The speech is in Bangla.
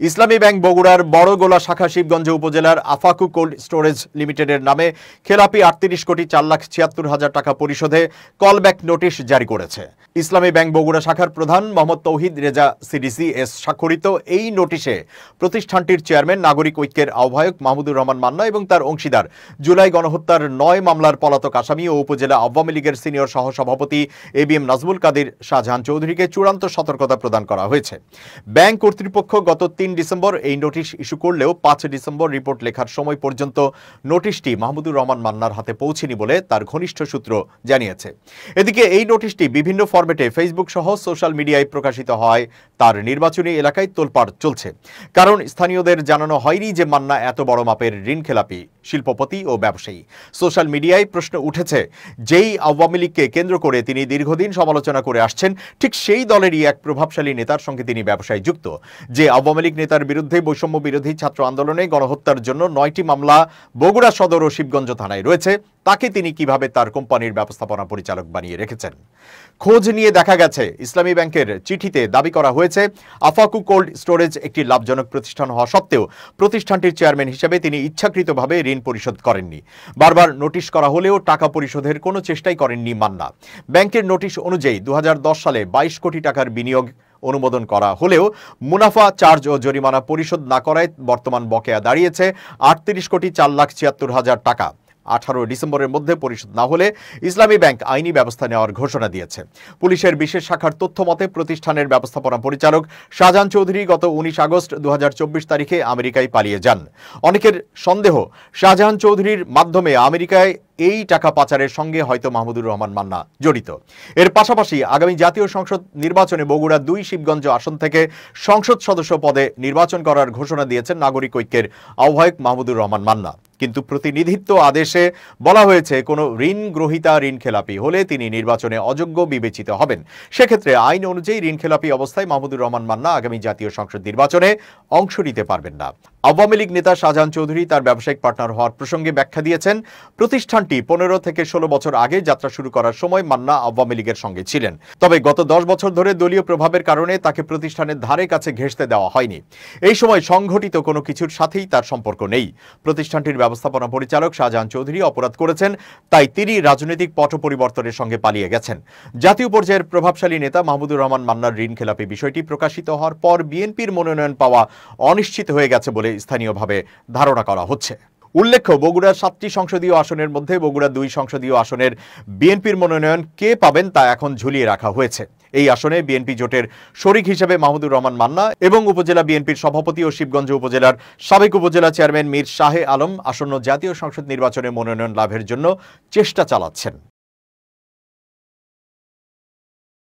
ইসলামী ব্যাংক বগুড়ার বড়গোলা শাখা শিবগঞ্জ উপজেলার আফাকু কোল্ড স্টোরেজ লিমিটেডের নামে খেলাপি ৩৮,৪৬,৭৬,০০০ টাকা পরিশোধে কলব্যাক নোটিশ জারি করেছে। ইসলামী ব্যাংক বগুড়া শাখার প্রধান মোহাম্মদ তৌহিদ রেজা সিডিসি এস স্বাক্ষরিত এই নোটিশে প্রতিষ্ঠানটির চেয়ারম্যান নাগরিক ঐক্যের আহ্বায়ক মাহমুদুর রহমান মান্না এবং তার অংশীদার জুলাই গণহত্যার ৯ মামলার পলাতক আসামি ও উপজেলা আওয়ামী লীগের সিনিয়র সহসভাপতি এবিএম নাজমুল কাদির শাহজাহান চৌধুরীকে চূড়ান্ত সতর্কতা প্রদান করা হয়েছে। ব্যাংক কর্তৃপক্ষ গত ৩ ডিসেম্বর এই নোটিশ ইস্যু করলেও ৫ ডিসেম্বর রিপোর্ট লেখার সময় পর্যন্ত নোটিশটি মাহমুদুর রহমান মান্নার হাতে পৌঁছেনি বলে তার ঘনিষ্ঠ সূত্র জানিয়েছে। এদিকে এই নোটিশটি বিভিন্ন ফরম্যাটে ফেসবুক সহ সোশ্যাল মিডিয়ায় প্রকাশিত হয় তার নির্বাচনী এলাকায় তোলপাড় চলছে। কারণ স্থানীয়দের জানানো হয়নি যে মান্না এত বড় মাপের ঋণ খেলাপি শিল্পপতি ও ব্যবসায়ী। সোশ্যাল মিডিয়ায় প্রশ্ন উঠেছে, যেই আওয়ামী লীগকে কেন্দ্র করে তিনি দীর্ঘদিন সমালোচনা করে আসছেন, ঠিক সেই দলেরই এক প্রভাবশালী নেতার সঙ্গে তিনি ব্যবসায় যুক্ত। যে আওয়ামী লীগ নেতার বিরুদ্ধে বৈষম্য বিরোধী ছাত্র আন্দোলনে গণহত্যার জন্য ৯টি মামলা বগুড়া সদর ও শিবগঞ্জ থানায় রয়েছে, তাকে তিনি কিভাবে তার কোম্পানির ব্যবস্থাপনা পরিচালক বানিয়ে রেখেছেন। খোঁজ নিয়ে দেখা গেছে, ইসলামী ব্যাংকের চিঠিতে দাবি করা হয়েছে আফাকু কোল্ড স্টোরেজ একটি লাভজনক প্রতিষ্ঠান হওয়া সত্ত্বেও প্রতিষ্ঠানটির চেয়ারম্যান হিসেবে তিনি ইচ্ছাকৃতভাবে ঋণ পরিশোধ করেননি। বারবার নোটিশ করা হলেও টাকা পরিশোধের কোনো চেষ্টাই করেননি মান্না। ব্যাংকের নোটিশ অনুযায়ী ২০১০ সালে ২২ কোটি টাকার বিনিয়োগ অনুমোদন করা হলেও মুনাফা, চার্জ ও জরিমানা পরিশোধ না করায় বর্তমান বকেয়া দাঁড়িয়েছে ৩৮,৪৬,৭৬,০০০ টাকা। ১৮ ডিসেম্বরের মধ্যে পরিশোধ না হলে ইসলামী ব্যাংক আইনি ব্যবস্থা নেওয়ার ঘোষণা দিয়েছে। পুলিশের বিশেষ শাখার তথ্য মতে প্রতিষ্ঠানের ব্যবস্থাপনা পরিচালক শাহজাহান চৌধুরী গত ১৯ আগস্ট ২০২৪ তারিখে আমেরিকায় পালিয়ে যান। অনেকের সন্দেহ, শাহজাহান চৌধুরীর মাধ্যমে আমেরিকায় এই টাকা পাচারের সঙ্গে হয়তো মাহমুদুর রহমান মান্না জড়িত। এর পাশাপাশি আগামী জাতীয় সংসদ নির্বাচনে বগুড়া ২ শিবগঞ্জ আসন থেকে সংসদ সদস্য পদে নির্বাচন করার ঘোষণা দিয়েছেন নাগরিক ঐক্যের আহ্বায়ক মাহমুদুর রহমান মান্না। কিন্তু প্রতিনিধিত্ব আদেশে বলা হয়েছে, কোনো ঋণ গ্রহীতা ঋণ খেলাপি হলে তিনি নির্বাচনে অযোগ্য বিবেচিত হবেন। সেক্ষেত্রে আইন অনুযায়ী ঋণ খেলাপি অবস্থায় মাহমুদুর রহমান মান্না আগামী জাতীয় সংসদ নির্বাচনে অংশ নিতে পারবেন না। আওয়ামী লীগ নেতা শাহজাহান চৌধুরী তার ব্যবসায়িক পার্টনার হওয়ার প্রসঙ্গে ব্যাখ্যা দিয়েছেন, প্রতিষ্ঠানটি ১৫ থেকে ১৬ বছর আগে যাত্রা শুরু করার সময় মান্না আওয়ামী লীগের সঙ্গে ছিলেন। তবে গত ১০ বছর ধরে দলীয় প্রভাবের কারণে তাকে প্রতিষ্ঠানের ধারে কাছে ঘেঁষতে দেওয়া হয়নি। এই সময় সংঘটিত কোনো কিছুর সাথেই তার সম্পর্ক নেই। প্রতিষ্ঠানটির ব্যবস্থাপনা পরিচালক শাহজাহান চৌধুরী অপরাধ করেছেন, তাই তিনি রাজনৈতিক পট পরিবর্তনের সঙ্গে পালিয়ে গেছেন। জাতীয় পর্যায়ের প্রভাবশালী নেতা মাহমুদুর রহমান মান্নার ঋণ খেলাপি বিষয়টি প্রকাশিত হওয়ার পর বিএনপির মনোনয়ন পাওয়া অনিশ্চিত হয়ে গেছে বলে স্থানীয়ভাবে ধারণা করা হচ্ছে। উল্লেখ্য, বগুড়ার ৭টি সংসদীয় আসনের মধ্যে বগুড়া ২ সংসদীয় আসনের বিএনপির মনোনয়ন কে পাবেন তা এখন ঝুলিয়ে রাখা হয়েছে। এই আসনে বিএনপি জোটের শরিক হিসেবে মাহমুদুর রহমান মান্না এবং উপজেলা বিএনপির সভাপতি ও শিবগঞ্জ উপজেলার সাবেক উপজেলা চেয়ারম্যান মীর শাহে আলম আসন্ন জাতীয় সংসদ নির্বাচনে মনোনয়ন লাভের জন্য চেষ্টা চালাচ্ছেন।